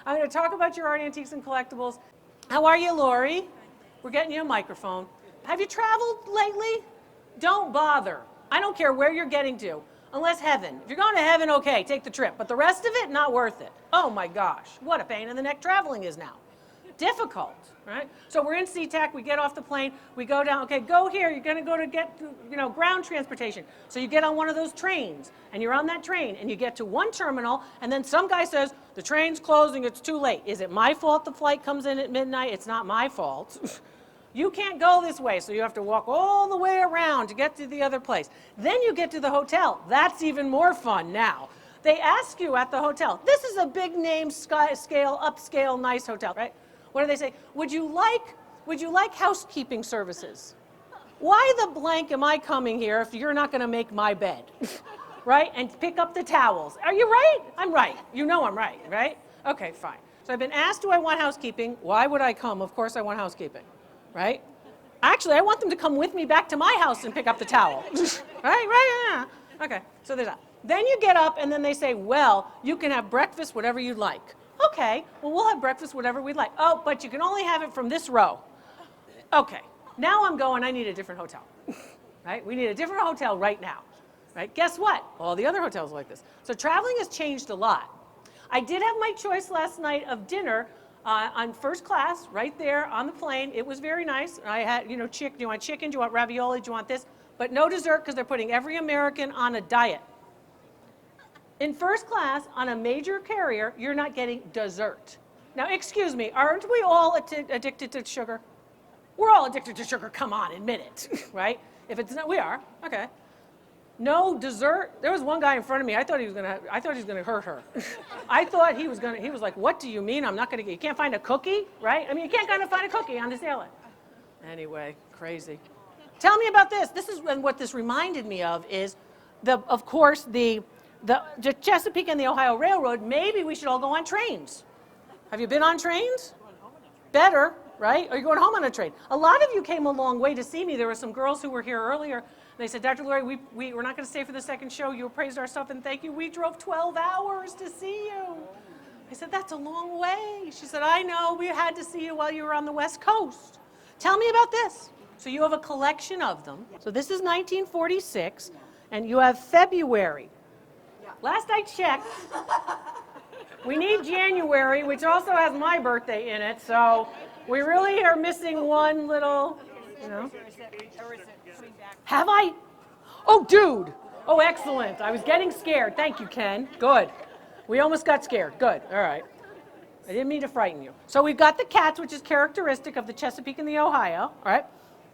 I'm going to talk about your art, antiques, and collectibles. How are you, Lori? We're getting you a microphone. Have you traveled lately? Don't bother. I don't care where you're getting to, unless heaven. If you're going to heaven, okay, take the trip. But the rest of it, not worth it. Oh my gosh, what a pain in the neck traveling is now. Difficult, right? So we're in SeaTac, we get off the plane, we go down, okay, go here, you're gonna go to get, ground transportation. So you get on one of those trains, and you're on that train, and you get to one terminal, and then some guy says, the train's closing, it's too late. Is it my fault the flight comes in at midnight? It's not my fault. You can't go this way, so you have to walk all the way around to get to the other place. Then you get to the hotel. That's even more fun now. They ask you at the hotel, this is a big name, scale, upscale, nice hotel, right? What do they say? Would you like housekeeping services? Why the blank am I coming here if you're not going to make my bed? Right? And pick up the towels. Are you right? I'm right. You know I'm right, right? Okay, fine. So I've been asked, do I want housekeeping? Why would I come? Of course I want housekeeping, right? Actually, I want them to come with me back to my house and pick up the towel. Right? Yeah. Okay, so there's that. Then you get up and then they say, well, you can have breakfast, whatever you like. Okay, well, we'll have breakfast, whatever we'd like. Oh, but you can only have it from this row. Okay, now I'm going, I need a different hotel, right? We need a different hotel right now, right? Guess what? All the other hotels are like this. So traveling has changed a lot. I did have my choice last night of dinner on first class, right there on the plane. It was very nice. I had, chicken. Do you want chicken? Do you want ravioli? Do you want this? But no dessert because they're putting every American on a diet. In first class, on a major carrier, you're not getting dessert. Now, excuse me, aren't we all addicted to sugar? We're all addicted to sugar, come on, admit it, right? If it's not, we are, okay. No dessert. There was one guy in front of me, I thought he was gonna hurt her. I thought he was like, what do you mean I'm not gonna get, you can't find a cookie, right? I mean, you can't kind of find a cookie on this airline. Anyway, crazy. Tell me about this. This is what this reminded me of is, of course, the Chesapeake and the Ohio Railroad, maybe we should all go on trains. Have you been on trains? Better, right? Are you going home on a train? A lot of you came a long way to see me. There were some girls who were here earlier. They said, Dr. Lori, we're not going to stay for the second show. You appraised our stuff, and thank you. We drove 12 hours to see you. I said, that's a long way. She said, I know. We had to see you while you were on the West Coast. Tell me about this. So you have a collection of them. So this is 1946, and you have February. Last I checked, we need January, which also has my birthday in it, so we really are missing one little, Have I? Oh, dude. Oh, excellent. I was getting scared. Thank you, Ken. Good. We almost got scared. Good. All right. I didn't mean to frighten you. So we've got the cats, which is characteristic of the Chesapeake and the Ohio, all right?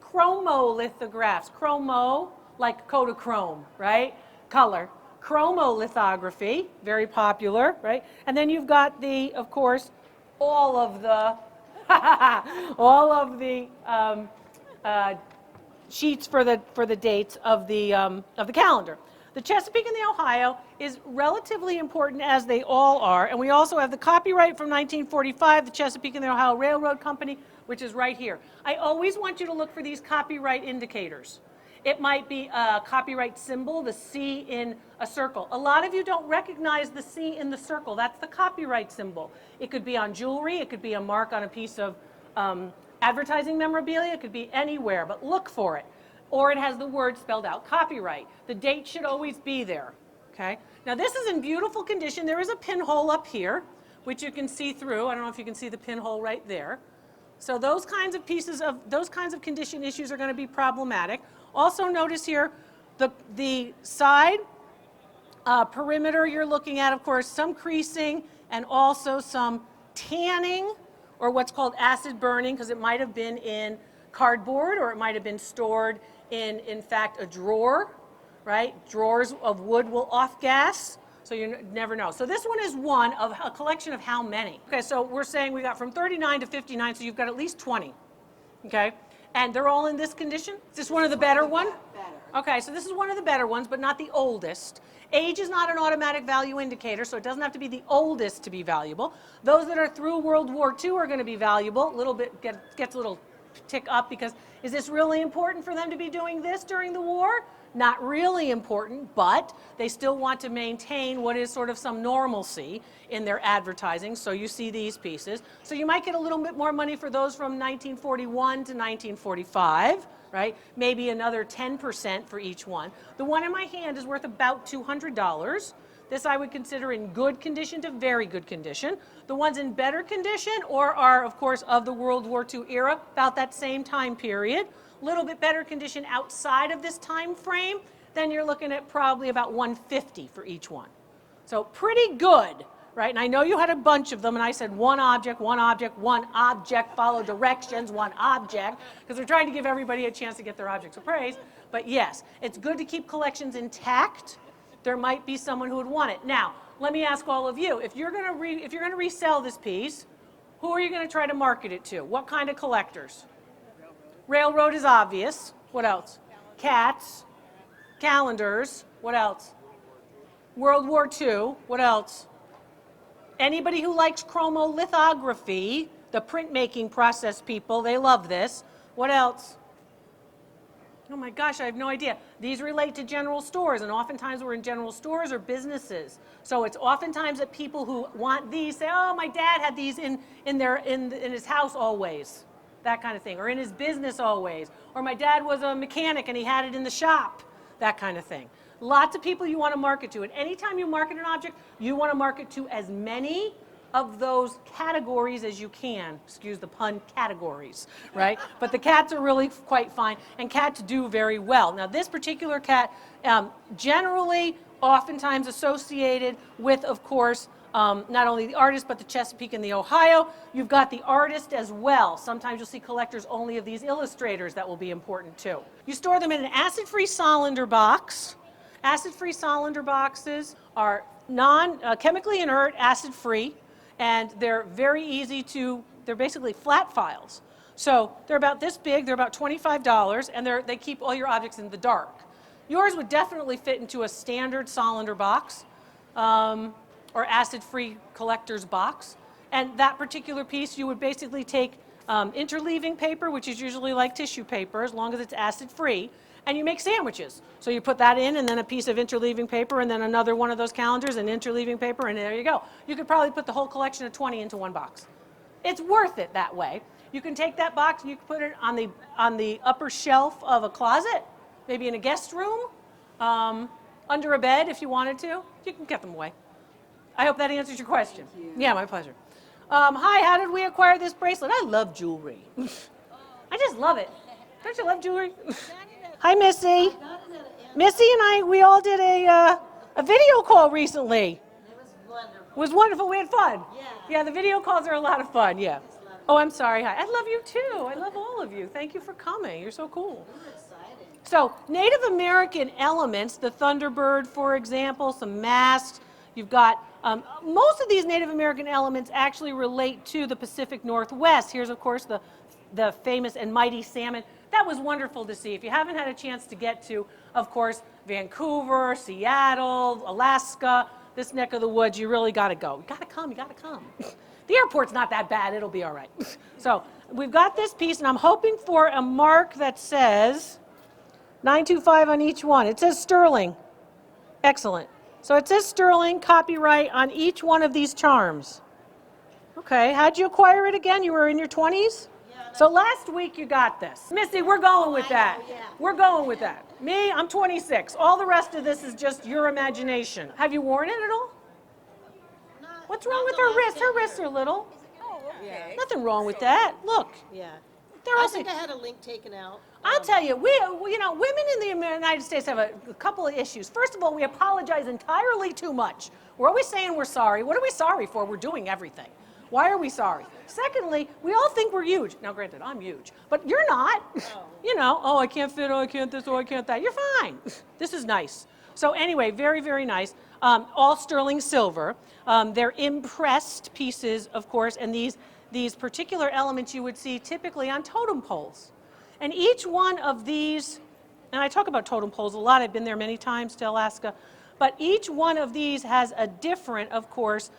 Chromo lithographs. Chromo, like Kodachrome, right? Color. Chromo lithography, very popular, right? And then you've got of course, all of the sheets for the dates of the calendar. The Chesapeake and the Ohio is relatively important, as they all are, and we also have the copyright from 1945, the Chesapeake and the Ohio Railroad Company, which is right here. I always want you to look for these copyright indicators. It might be a copyright symbol, the C in a circle. A lot of you don't recognize the C in the circle. That's the copyright symbol. It could be on jewelry. It could be a mark on a piece of advertising memorabilia. It could be anywhere, but look for it. Or it has the word spelled out, copyright. The date should always be there, okay? Now this is in beautiful condition. There is a pinhole up here, which you can see through. I don't know if you can see the pinhole right there. So those kinds of condition issues are going to be problematic. Also notice here the side perimeter you're looking at, of course, some creasing and also some tanning, or what's called acid burning, because it might have been in cardboard or it might have been stored in fact, a drawer, right? Drawers of wood will off-gas, so you never know. So this one is one of a collection of how many? Okay, so we're saying we got from 39 to 59, so you've got at least 20, okay? And they're all in this condition? Is this one of the better ones? Okay, so this is one of the better ones, but not the oldest. Age is not an automatic value indicator, so it doesn't have to be the oldest to be valuable. Those that are through World War II are going to be valuable. A little bit gets a little tick up because is this really important for them to be doing this during the war? not really important, but they still want to maintain what is sort of some normalcy in their advertising. So you see these pieces. So you might get a little bit more money for those from 1941 to 1945, right? Maybe another 10% for each one. The one in my hand is worth about $200. This I would consider in good condition to very good condition. The ones in better condition or are, of course, of the World War II era, about that same time period. A little bit better condition outside of this time frame, then you're looking at probably about $150 for each one. So pretty good, right? And I know you had a bunch of them, and I said one object, follow directions, one object, because we're trying to give everybody a chance to get their objects appraised. But yes, it's good to keep collections intact. There might be someone who would want it. Now, let me ask all of you, if you're going to resell this piece, who are you going to try to market it to? What kind of collectors? Railroad is obvious. What else? Cats, calendars. What else? World War II. What else? Anybody who likes chromolithography, the printmaking process people, they love this. What else? Oh my gosh, I have no idea. These relate to general stores, and oftentimes we're in general stores or businesses. So it's oftentimes that people who want these say, oh, my dad had these in his house always. That kind of thing, or in his business always, or my dad was a mechanic and he had it in the shop, that kind of thing. Lots of people you want to market to, and anytime you market an object, you want to market to as many of those categories as you can. Excuse the pun, categories, right? But the cats are really quite fine, and cats do very well. Now, this particular cat, generally, oftentimes associated with, of course, not only the artist, but the Chesapeake and the Ohio. You've got the artist as well. Sometimes you'll see collectors only of these illustrators that will be important too. You store them in an acid-free Solander box. Acid-free Solander boxes are chemically inert, acid-free, and they're very easy to, they're basically flat files. So they're about this big, they're about $25, and they keep all your objects in the dark. Yours would definitely fit into a standard Solander box. Or acid-free collector's box. And that particular piece, you would basically take interleaving paper, which is usually like tissue paper, as long as it's acid-free, and you make sandwiches. So you put that in, and then a piece of interleaving paper, and then another one of those calendars, and interleaving paper, and there you go. You could probably put the whole collection of 20 into one box. It's worth it that way. You can take that box, and you can put it on the upper shelf of a closet, maybe in a guest room, under a bed if you wanted to. You can get them away. I hope that answers your question. Thank you. Yeah, my pleasure. Hi, how did we acquire this bracelet? I love jewelry. I just love it. Don't you love jewelry? Hi, Missy. Missy and we all did a video call recently. It was wonderful. It was wonderful. We had fun. Yeah. Yeah, the video calls are a lot of fun, yeah. Oh, I'm sorry. Hi. I love you too. I love all of you. Thank you for coming. You're so cool. We're excited. So, Native American elements, the Thunderbird, for example, some masks. You've got most of these Native American elements actually relate to the Pacific Northwest. Here's, of course, the famous and mighty salmon. That was wonderful to see. If you haven't had a chance to get to, of course, Vancouver, Seattle, Alaska, this neck of the woods, you really got to go. You got to come. You got to come. The airport's not that bad. It'll be all right. So we've got this piece, and I'm hoping for a mark that says 925 on each one. It says sterling. Excellent. So it says sterling, copyright on each one of these charms. Okay, how'd you acquire it again? You were in your 20s? Yeah. So last week you got this. Missy, we're going with that. Yeah. We're going with that. Me, I'm 26. All the rest of this is just your imagination. Have you worn it at all? What's wrong with her wrists? Her wrists are little. Oh, okay. Nothing wrong with that. Look. Yeah. I think I had a link taken out. I'll tell you, women in the United States have a couple of issues. First of all, we apologize entirely too much. We're always saying we're sorry. What are we sorry for? We're doing everything. Why are we sorry? Secondly, we all think we're huge. Now, granted, I'm huge, but you're not. Oh. I can't fit, I can't this, I can't that. You're fine. This is nice. So anyway, very, very nice. All sterling silver. They're impressed pieces, of course, and these particular elements you would see typically on totem poles. And each one of these, and I talk about totem poles a lot, I've been there many times to Alaska, but each one of these has a different, of course,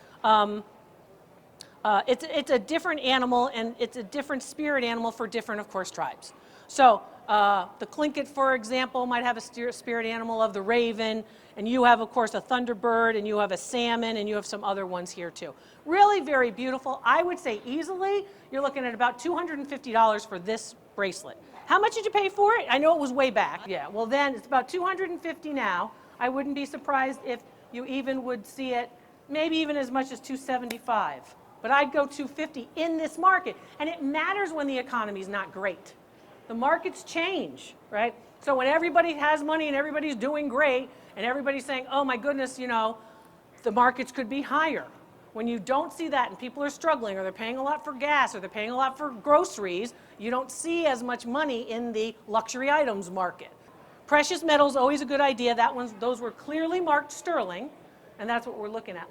it's a different animal, and it's a different spirit animal for different, of course, tribes. So The Clinket, for example, might have a spirit animal of the raven, and you have, of course, a thunderbird, and you have a salmon, and you have some other ones here too. Really very beautiful. I would say easily you're looking at about $250 for this bracelet. How much did you pay for it? I know it was way back. Yeah, well then it's about $250 now. I wouldn't be surprised if you even would see it maybe even as much as $275. But I'd go $250 in this market. And it matters when the economy's not great. The markets change, right? So when everybody has money and everybody's doing great and everybody's saying, oh my goodness, you know, the markets could be higher. When you don't see that and people are struggling or they're paying a lot for gas or they're paying a lot for groceries, you don't see as much money in the luxury items market. Precious metals, always a good idea. Those were clearly marked sterling, and that's what we're looking at.